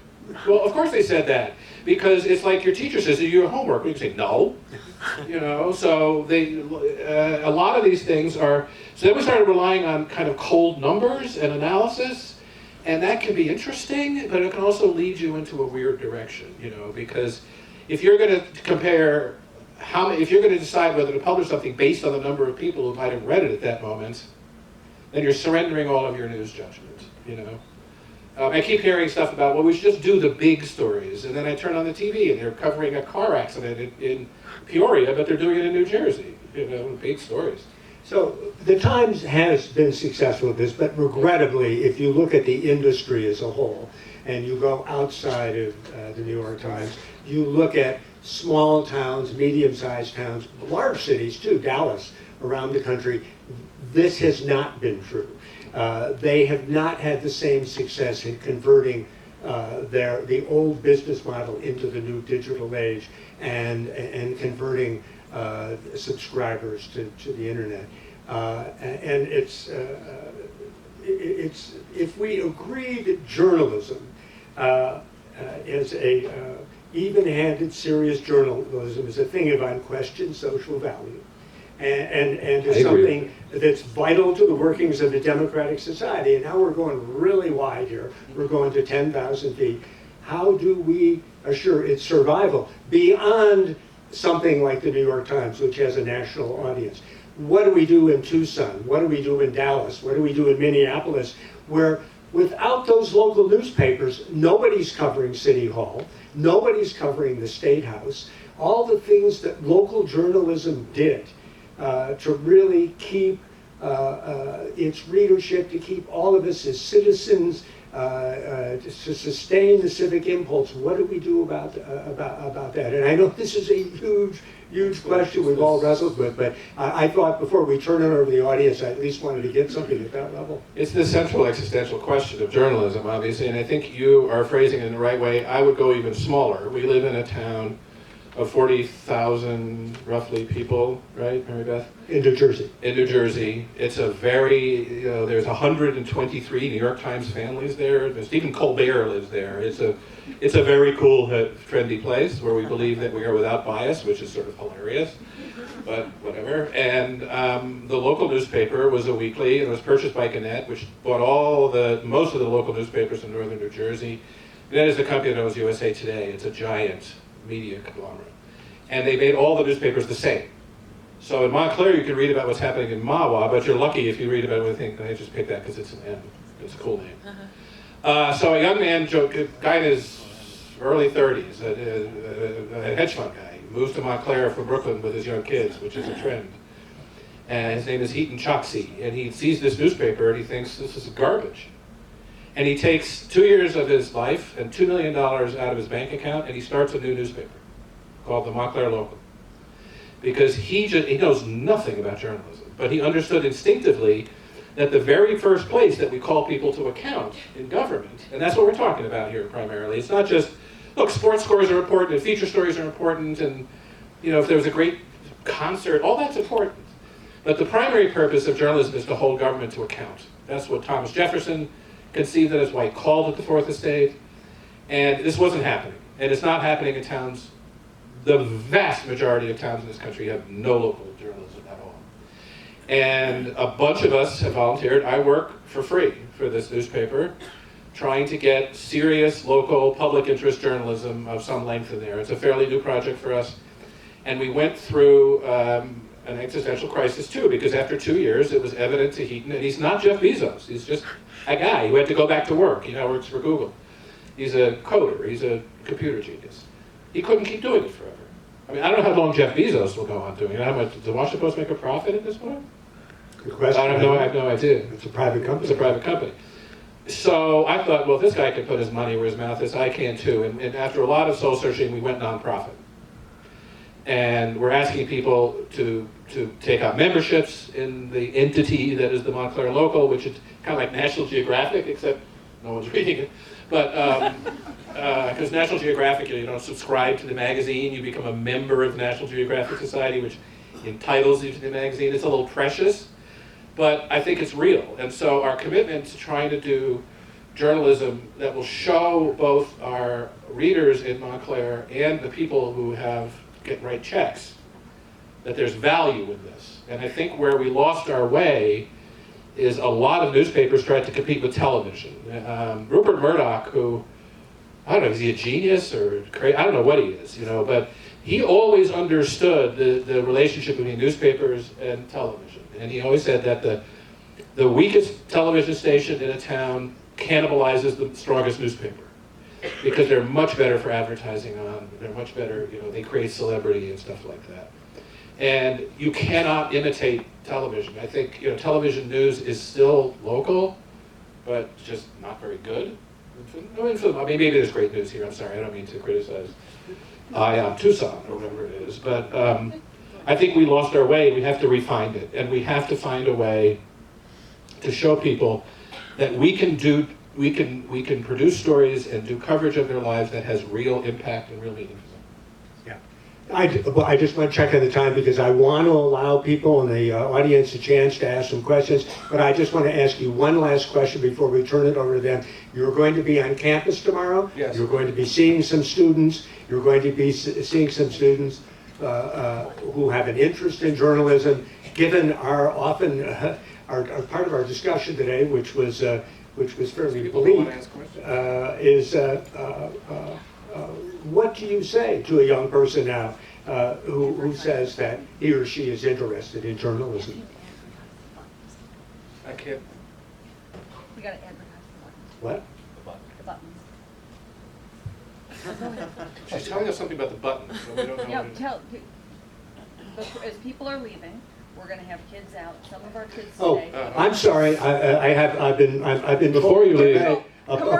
Well, of course they said that, because it's like your teacher says, do you do your homework? You can say, no. You know, so a lot of these things are, so then we started relying on kind of cold numbers and analysis, and that can be interesting, but it can also lead you into a weird direction, you know, because if you're going to compare if you're going to decide whether to publish something based on the number of people who might have read it at that moment, then you're surrendering all of your news judgment, you know. I keep hearing stuff about, well, we should just do the big stories, and then I turn on the TV and they're covering a car accident in Peoria, but they're doing it in New Jersey, you know, big stories. So the Times has been successful at this, but regrettably, if you look at the industry as a whole, and you go outside of the New York Times, you look at small towns, medium-sized towns, large cities too, Dallas, around the country, this has not been true. They have not had the same success in converting the old business model into the new digital age and converting subscribers to the internet. And it's if we agree that journalism is a even-handed, serious journalism is a thing of unquestioned social value, and is something that's vital to the workings of a democratic society. And now we're going really wide here. We're going to 10,000 feet. How do we assure its survival beyond something like the New York Times, which has a national audience? What do we do in Tucson? What do we do in Dallas? What do we do in Minneapolis? Where without those local newspapers, nobody's covering City Hall, nobody's covering the State House. All the things that local journalism did to really keep its readership, to keep all of us as citizens, to sustain the civic impulse. What do we do about that? And I know this is a huge question we've all wrestled with, but I thought before we turn it over to the audience, I at least wanted to get something at that level. It's the central existential question of journalism, obviously, and I think you are phrasing it in the right way. I would go even smaller. We live in a town of 40,000 roughly people, right, Mary Beth? In New Jersey. In New Jersey. It's a very, there's 123 New York Times families there. Stephen Colbert lives there. It's a very cool, trendy place where we believe that we are without bias, which is sort of hilarious, but whatever. And the local newspaper was a weekly, and it was purchased by Gannett, which bought most of the local newspapers in northern New Jersey. Gannett is the company that owns USA Today. It's a giant media conglomerate. And they made all the newspapers the same. So in Montclair, you can read about what's happening in Mahwah, but you're lucky if you read about anything. I just picked that because it's an M. It's a cool name. So a young man, a guy in his early 30s, a hedge fund guy, moves to Montclair from Brooklyn with his young kids, which is a trend. And his name is Heaton Choksi. And he sees this newspaper and he thinks this is garbage. And he takes 2 years of his life and $2 million out of his bank account, and he starts a new newspaper called the Montclair Local. Because he knows nothing about journalism, but he understood instinctively that the very first place that we call people to account in government, and that's what we're talking about here primarily, it's not just, look, sports scores are important and feature stories are important, and if there was a great concert, all that's important. But the primary purpose of journalism is to hold government to account. That's what Thomas Jefferson conceived, that is why he called it the Fourth Estate. And this wasn't happening. And it's not happening in towns. The vast majority of towns in this country have no local journalism at all. And a bunch of us have volunteered. I work for free for this newspaper, trying to get serious local public interest journalism of some length in there. It's a fairly new project for us. And we went through an existential crisis too, because after 2 years, it was evident to Heaton that he's not Jeff Bezos. He's just a guy who had to go back to work. He now works for Google. He's a coder. He's a computer genius. He couldn't keep doing it forever. I mean, I don't know how long Jeff Bezos will go on doing it. How much, does the Washington Post make a profit at this point? Good question. I have no idea. It's a private company. It's a private company. So I thought, well, if this guy can put his money where his mouth is, I can too. And after a lot of soul searching, we went nonprofit. And we're asking people to take out memberships in the entity that is the Montclair Local, which is kind of like National Geographic, except no one's reading it. But because National Geographic, you don't subscribe to the magazine, you become a member of the National Geographic Society, which entitles you to the magazine. It's a little precious, but I think it's real. And so our commitment to trying to do journalism that will show both our readers in Montclair and the people who write checks that there's value in this. And I think where we lost our way is a lot of newspapers tried to compete with television. Rupert Murdoch, who, I don't know, is he a genius or crazy? I don't know what he is, but he always understood the relationship between newspapers and television. And he always said that the weakest television station in a town cannibalizes the strongest newspaper because they're much better for advertising on, they're much better, they create celebrity and stuff like that. And you cannot imitate television. I think television news is still local, but just not very good. Maybe there's great news here. I'm sorry, I don't mean to criticize Tucson or whatever it is. But I think we lost our way. We have to refine it, and we have to find a way to show people that we can produce stories and do coverage of their lives that has real impact and real meaning. I just want to check on the time because I want to allow people in the audience a chance to ask some questions, but I just want to ask you one last question before we turn it over to them. You're going to be on campus tomorrow. Yes. You're going to be seeing some students. You're going to be seeing some students who have an interest in journalism. Given our often our part of our discussion today, which was fairly bleak, what do you say to a young person now who says that he or she is interested in journalism? I can't. We gotta advertise the What? buttons. She's telling us something about the buttons, so we don't know. Yeah, as people are leaving, we're gonna have kids out. Some of our kids Oh, today. I'm sorry. I've been Before you leave. a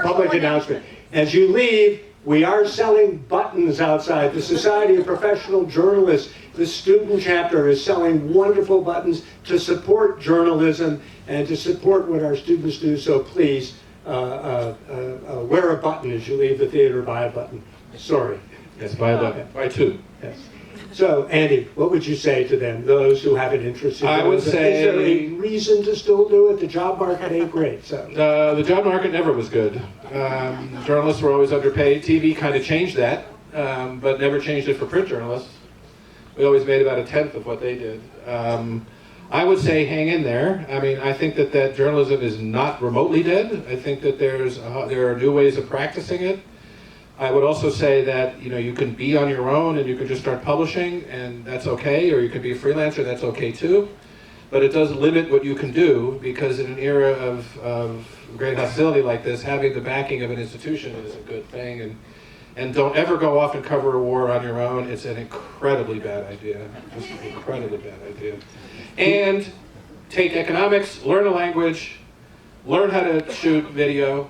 public announcement. As you leave, we are selling buttons outside. The Society of Professional Journalists, the student chapter, is selling wonderful buttons to support journalism and to support what our students do. So please wear a button as you leave the theater. Buy a button. Sorry. Yes, buy a button. Buy two. Yes. So, Andy, what would you say to them, those who have an interest in I would journalism? say- Is there a reason to still do it? The job market ain't great, so. The job market never was good. Journalists were always underpaid. TV kind of changed that, but never changed it for print journalists. We always made about 1/10 of what they did. I would say hang in there. I mean, I think that journalism is not remotely dead. I think that there are new ways of practicing it. I would also say that you can be on your own and you can just start publishing, and that's okay, or you can be a freelancer, that's okay too. But it does limit what you can do, because in an era of great hostility like this, having the backing of an institution is a good thing. And don't ever go off and cover a war on your own. It's an incredibly bad idea. Just an incredibly bad idea. And take economics, learn a language, learn how to shoot video,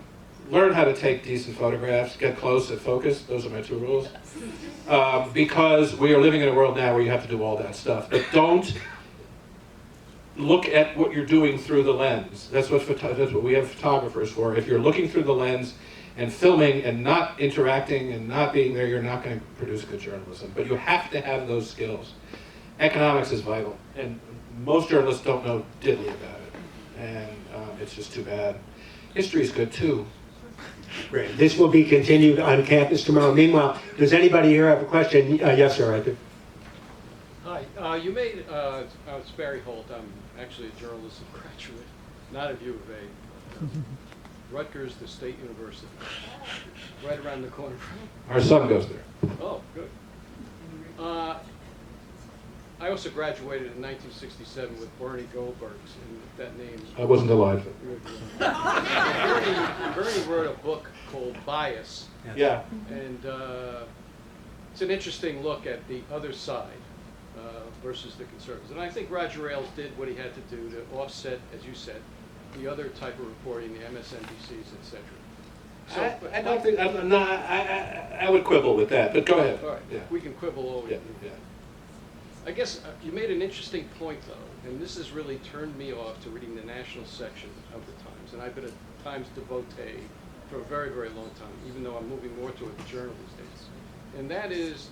learn how to take decent photographs, get close and focus. Those are my 2 rules. Because we are living in a world now where you have to do all that stuff. But don't look at what you're doing through the lens. That's what we have photographers for. If you're looking through the lens and filming and not interacting and not being there, you're not going to produce good journalism. But you have to have those skills. Economics is vital. And most journalists don't know diddly about it. And it's just too bad. History is good too. Great. This will be continued on campus tomorrow. Meanwhile, does anybody here have a question? Yes, sir, I do. Hi. You made, it's Barry Holt. I'm actually a journalism graduate, not of U of A. Rutgers, the State University, right around the corner. Our son goes there. Oh, good. I also graduated in 1967 with Bernie Goldberg's, and that name. I wasn't alive. Bernie wrote a book called Bias, Yeah. and it's an interesting look at the other side versus the conservatives. And I think Roger Ailes did what he had to do to offset, as you said, the other type of reporting, the MSNBCs, etc. I don't think, I would quibble with that, but go ahead. All right, Yeah. we can quibble over Yeah, it. yeah. I guess you made an interesting point, though, and this has really turned me off to reading the national section of the Times. And I've been a Times devotee for a very, very long time, even though I'm moving more toward the journal these days. And that is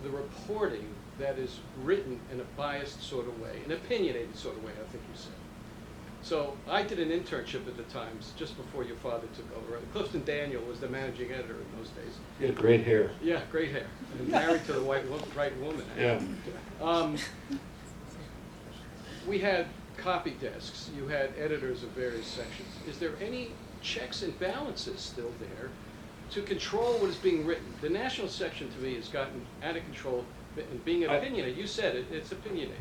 the reporting that is written in a biased sort of way, an opinionated sort of way, I think you said. So I did an internship at the Times just before your father took over. Clifton Daniel was the managing editor in those days. You had great hair. Yeah, great hair. And married to the right woman. Yeah. We had copy desks. You had editors of various sections. Is there any checks and balances still there to control what is being written? The national section, to me, has gotten out of control and being opinionated. You said it, it's opinionated.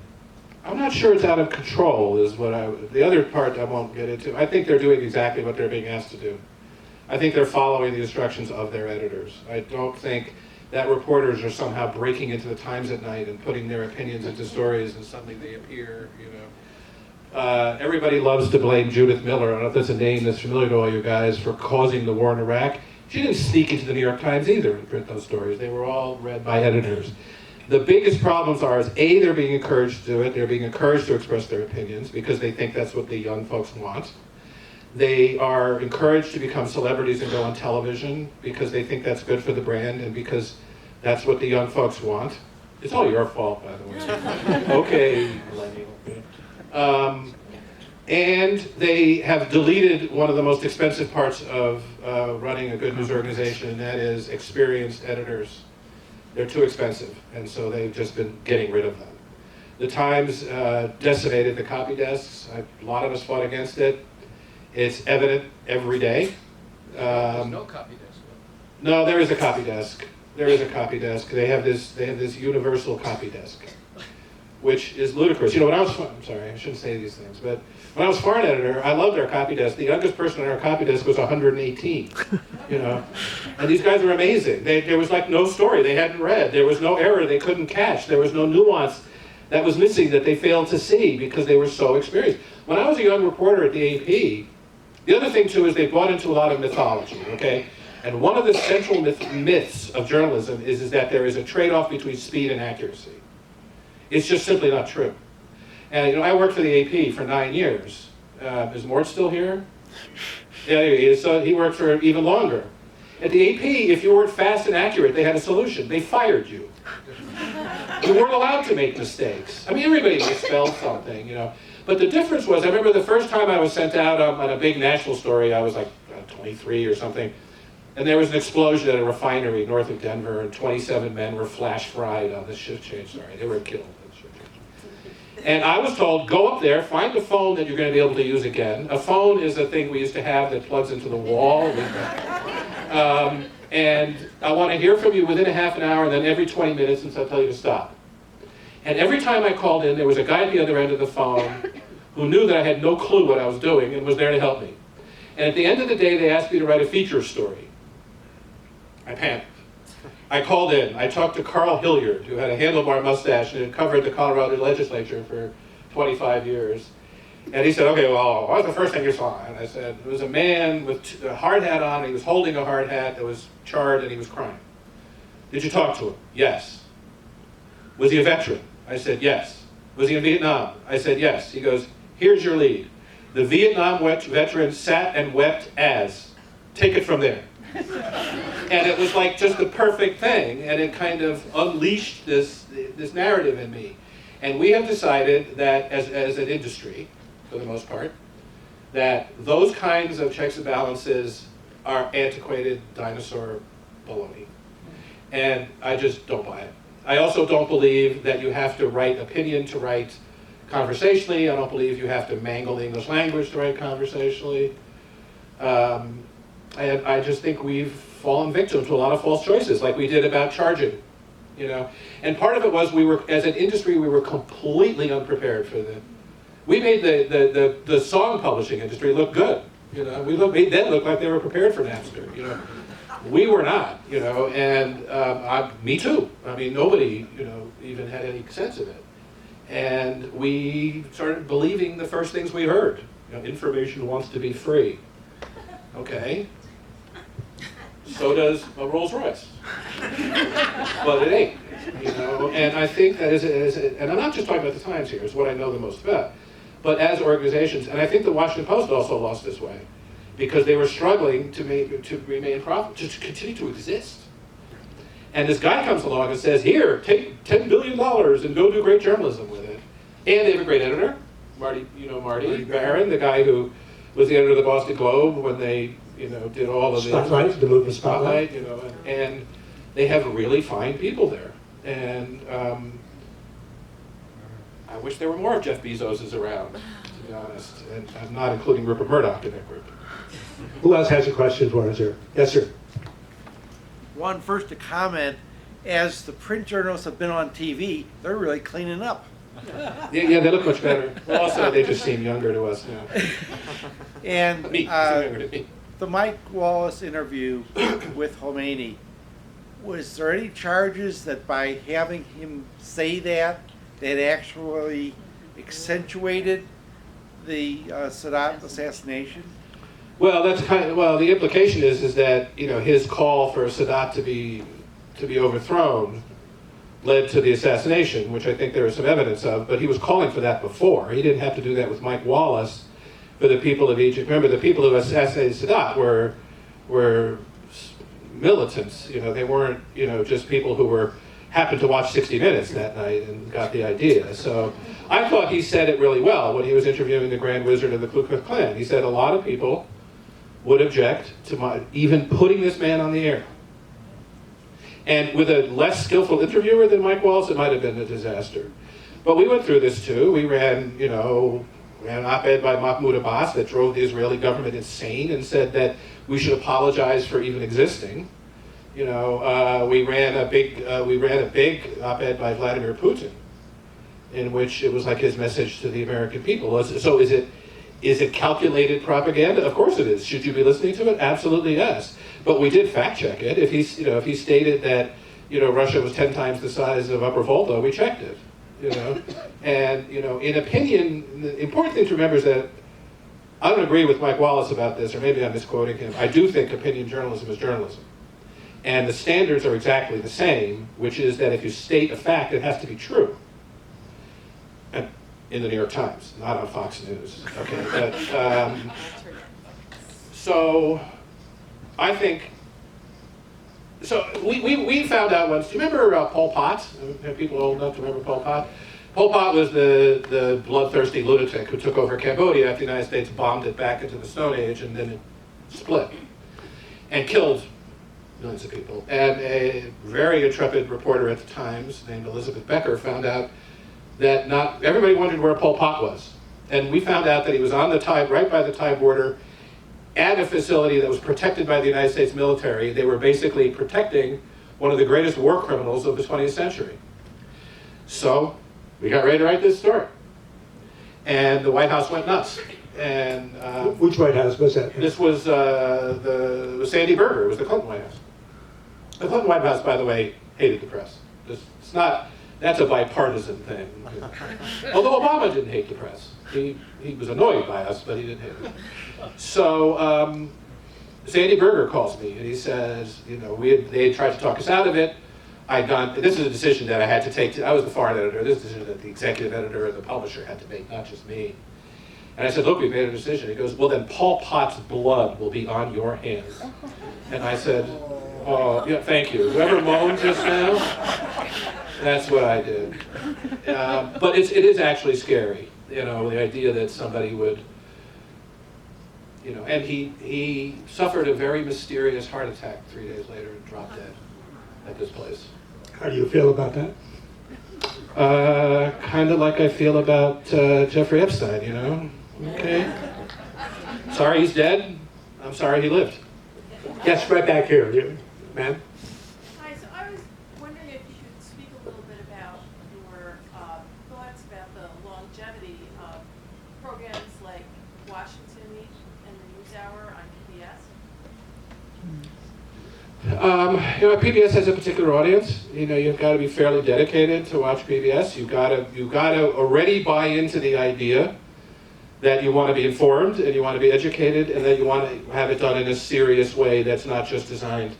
I'm not sure it's out of control is what the other part I won't get into. I think they're doing exactly what they're being asked to do. I think they're following the instructions of their editors. I don't think that reporters are somehow breaking into the Times at night and putting their opinions into stories and suddenly they appear, you know. Everybody loves to blame Judith Miller, I don't know if that's a name that's familiar to all you guys, for causing the war in Iraq. She didn't sneak into the New York Times either and print those stories. They were all read by editors. The biggest problems are is A, they're being encouraged to do it. They're being encouraged to express their opinions because they think that's what the young folks want. They are encouraged to become celebrities and go on television because they think that's good for the brand and because that's what the young folks want. It's all your fault, by the way. Okay, millennial. And they have deleted one of the most expensive parts of running a good news organization, and that is experienced editors. They're too expensive, and so they've just been getting rid of them. The Times decimated the copy desks. A lot of us fought against it. It's evident every day. There's no copy desk. No, there is a copy desk. There is a copy desk. They have this universal copy desk, which is ludicrous. You know, when I was, I'm sorry, I shouldn't say these things, but when I was foreign editor, I loved our copy desk. The youngest person on our copy desk was 118, you know. And these guys were amazing. There was like no story they hadn't read. There was no error they couldn't catch. There was no nuance that was missing that they failed to see because they were so experienced. When I was a young reporter at the AP, the other thing too is they bought into a lot of mythology, okay? And one of the central myths of journalism is that there is a trade-off between speed and accuracy. It's just simply not true. And you know, I worked for the AP for 9 years. Is Mort still here? Yeah, he is. So he worked for even longer. At the AP, if you weren't fast and accurate, they had a solution. They fired you. You weren't allowed to make mistakes. I mean, everybody misspelled something, you know. But the difference was, I remember the first time I was sent out on a big national story, I was like 23 or something, and there was an explosion at a refinery north of Denver, and 27 men were flash fried on the shift change. Sorry, they were killed. And I was told, go up there, find a phone that you're going to be able to use again. A phone is a thing we used to have that plugs into the wall. And I want to hear from you within a half an hour, and then every 20 minutes until I tell you to stop. And every time I called in, there was a guy at the other end of the phone who knew that I had no clue what I was doing and was there to help me. And at the end of the day, they asked me to write a feature story. I panicked. I called in. I talked to Carl Hilliard, who had a handlebar mustache and had covered the Colorado legislature for 25 years. And he said, okay, well, what was the first thing you saw? And I said, it was a man with a hard hat on. He was holding a hard hat that was charred, and he was crying. Did you talk to him? Yes. Was he a veteran? I said, yes. Was he in Vietnam? I said, yes. He goes, here's your lead. The Vietnam veteran sat and wept as. Take it from there. And it was like just the perfect thing, and it kind of unleashed this narrative in me. And we have decided that as an industry, for the most part, that those kinds of checks and balances are antiquated dinosaur baloney. And I just don't buy it. I also don't believe that you have to write opinion to write conversationally. I don't believe you have to mangle the English language to write conversationally. And I just think we've fallen victim to a lot of false choices, like we did about charging. you know. And part of it was we were, as an industry, we were completely unprepared for the. We made the song publishing industry look good, you know. We made them look like they were prepared for Napster, you know. We were not, you know, and me too. I mean, nobody, you know, even had any sense of it. And we started believing the first things we heard. You know, information wants to be free. Okay. So does a Rolls Royce. But it ain't, you know. And I think that and I'm not just talking about the Times here, it's what I know the most about. But as organizations, and I think the Washington Post also lost this way, because they were struggling to remain profitable, to continue to exist. And this guy comes along and says, here, take $10 billion and go do great journalism with it. And they have a great editor, Marty, you know Marty Barron, the guy who was the editor of the Boston Globe when they, you know, did all of the movie Spotlight, you know, and they have really fine people there. And I wish there were more of Jeff Bezos's around, to be honest. And I'm not including Rupert Murdoch in that group. Who else has a question for us here? Yes, sir. One, first to comment, as the print journalists have been on TV, they're really cleaning up. Yeah, they look much better. Well, also, they just seem younger to us now. And Me, seem younger to me. the Mike Wallace interview with Khomeini, was there any charges that by having him say that actually accentuated the Sadat assassination? Well, that's the implication is that, you know, his call for Sadat to be overthrown led to the assassination, which I think there is some evidence of, but he was calling for that before. He didn't have to do that with Mike Wallace for the people of Egypt. Remember, the people who assassinated Sadat were militants, you know, they weren't, you know, just people who happened to watch 60 Minutes that night and got the idea. So I thought he said it really well when he was interviewing the Grand Wizard of the Ku Klux Klan. He said a lot of people would object to even putting this man on the air. And with a less skillful interviewer than Mike Wallace, it might have been a disaster. But we went through this too. We ran, you know, an op-ed by Mahmoud Abbas that drove the Israeli government insane and said that we should apologize for even existing. You know, we ran a big op-ed by Vladimir Putin, in which it was like his message to the American people. So is it calculated propaganda? Of course it is. Should you be listening to it? Absolutely yes. But we did fact check it. If he stated that, you know, Russia was 10 times the size of Upper Volta, we checked it. You know, and you know, in opinion, the important thing to remember is that I don't agree with Mike Wallace about this, or maybe I'm misquoting him. I do think opinion journalism is journalism, and the standards are exactly the same, which is that if you state a fact, it has to be true. In the New York Times, not on Fox News. Okay, but so I think. So we found out once. Do you remember Pol Pot? Are people old enough to remember Pol Pot? Pol Pot was the bloodthirsty lunatic who took over Cambodia after the United States bombed it back into the Stone Age, and then it split and killed millions of people. And a very intrepid reporter at the Times named Elizabeth Becker found out that not everybody wondered where Pol Pot was, and we found out that he was on the Thai, right by the Thai border, at a facility that was protected by the United States military. They were basically protecting one of the greatest war criminals of the 20th century. So we got ready to write this story, and the White House went nuts. And which White House was that? This was it was Sandy Berger. It was the Clinton White House. The Clinton White House, by the way, hated the press. It's not. That's a bipartisan thing. Although Obama didn't hate the press. He was annoyed by us, but he didn't hate it. So Sandy Berger calls me and he says, you know, they had tried to talk us out of it. This is a decision that I had to take. I was the foreign editor. This is a decision that the executive editor and the publisher had to make, not just me. And I said, look, we made a decision. He goes, well, then Pol Pot's blood will be on your hands. And I said, oh, yeah, thank you. Whoever moaned just now, that's what I did. But it is actually scary, you know, the idea that somebody would, you know, and he suffered a very mysterious heart attack 3 days later and dropped dead at this place. How do you feel about that? Kind of like I feel about Jeffrey Epstein, you know? Okay. Sorry he's dead. I'm sorry he lived. Yes, right back here, ma'am. Hi, so I was wondering if you could PBS has a particular audience. You've got to be fairly dedicated to watch PBS. You've got to already buy into the idea that you want to be informed and you want to be educated and that you want to have it done in a serious way that's not just designed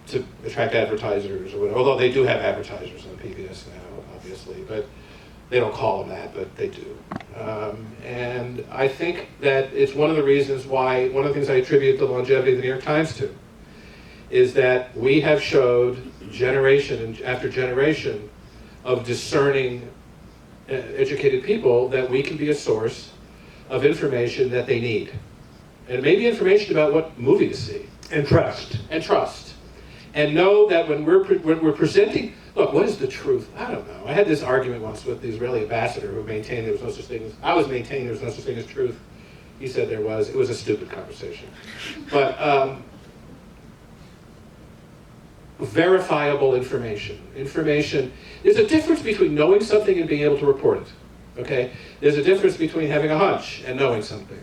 to attract advertisers or whatever. Although they do have advertisers on PBS now, obviously, but they don't call them that, but they do. And I think that it's one of the reasons why, one of the things I attribute the longevity of the New York Times to, is that we have showed generation after generation of discerning, educated people that we can be a source of information that they need. And it may be information about what movie to see. And trust. And trust. And know that when we're presenting, look, what is the truth? I don't know. I had this argument once with the Israeli ambassador who maintained there was no such thing as, I was maintaining there was no such thing as truth. He said there was. It was a stupid conversation. But verifiable information. There's a difference between knowing something and being able to report it. Okay? There's a difference between having a hunch and knowing something,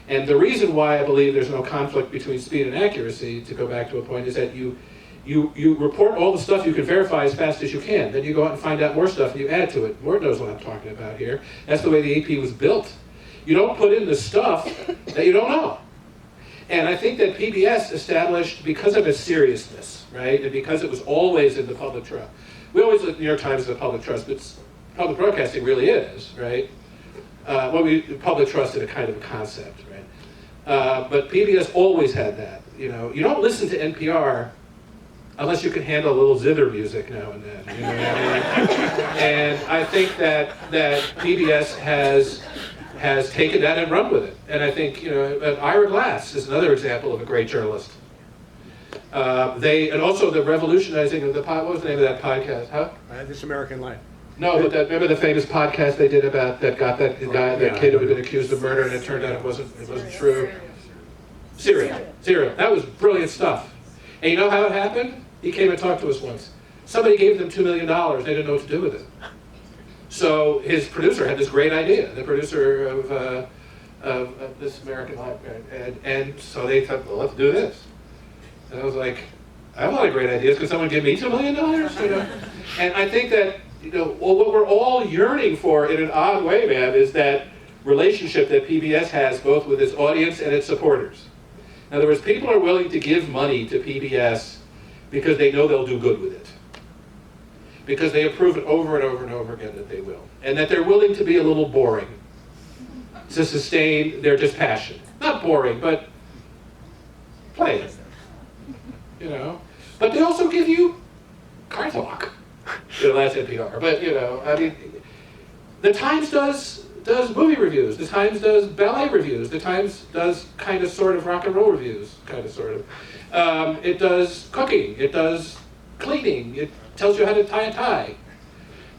And the reason why I believe there's no conflict between speed and accuracy, to go back to a point, is that you report all the stuff you can verify as fast as you can. Then you go out and find out more stuff and you add to it. Ward knows what I'm talking about here. That's the way the AP was built. You don't put in the stuff that you don't know. And I think that PBS established, because of its seriousness, right, and because it was always in the public trust. We always look at the New York Times as a public trust, but public broadcasting really is, right? Public trust in a kind of a concept, right? But PBS always had that. You don't listen to NPR unless you can handle a little zither music now and then. You know what I mean? And I think that PBS has taken that and run with it. And I think Ira Glass is another example of a great journalist. And also the revolutionizing of what was the name of that podcast? Huh? This American Life. No, but remember the famous podcast they did about that kid who had been accused of murder, and it turned out it wasn't true. Serial. That was brilliant stuff. And you know how it happened? He came and talked to us once. Somebody gave them $2 million. They didn't know what to do with it. So his producer had this great idea. The producer of This American Life, and so they thought, well, let's do this. And I was like, I have a lot of great ideas. Could someone give me $2 million? And I think that what we're all yearning for in an odd way, man, is that relationship that PBS has both with its audience and its supporters. In other words, people are willing to give money to PBS because they know they'll do good with it. Because they have proven over and over and over again that they will. And that they're willing to be a little boring to sustain their dispassion. Not boring, but plain. But they also give you car talk. That's NPR. But, the Times does movie reviews. The Times does ballet reviews. The Times does kind of sort of rock and roll reviews, kind of sort of. It does cooking. It does cleaning. It tells you how to tie a tie.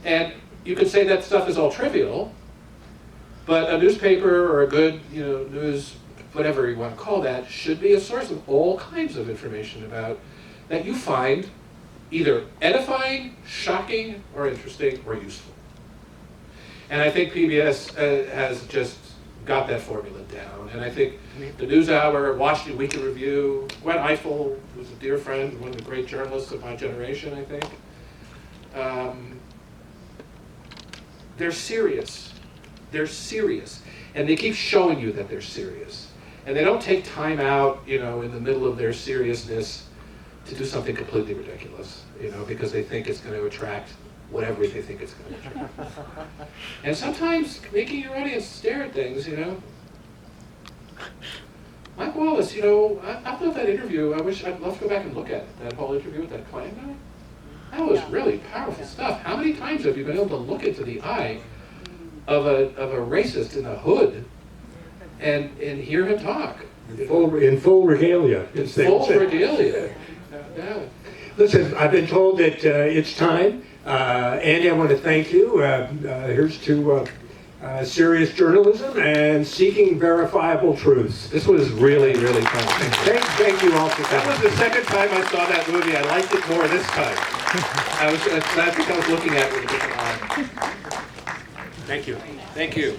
And you can say that stuff is all trivial, but a newspaper or a good, news, whatever you want to call that, should be a source of all kinds of information about that you find either edifying, shocking, or interesting, or useful. And I think PBS has just got that formula down. And I think the NewsHour, Washington Weekly Review, Gwen Eiffel, who's a dear friend, one of the great journalists of my generation, I think. They're serious. They're serious. And they keep showing you that they're serious. And they don't take time out, in the middle of their seriousness to do something completely ridiculous, because they think it's going to attract whatever they think it's going to attract. And sometimes making your audience stare at things, Mike Wallace, I thought that interview, I'd love to go back and look at it, that whole interview with that Klan guy. That was really powerful stuff. How many times have you been able to look into the eye of a racist in the hood and hear him talk? In full regalia. In full regalia. Yeah. Listen, I've been told that it's time. Andy, I want to thank you. Here's to serious journalism and seeking verifiable truths. This was really, really fun. Thank you all for coming. That was the second time I saw that movie. I liked it more this time. I think I was looking at it with a different eye. Thank you. Thank you.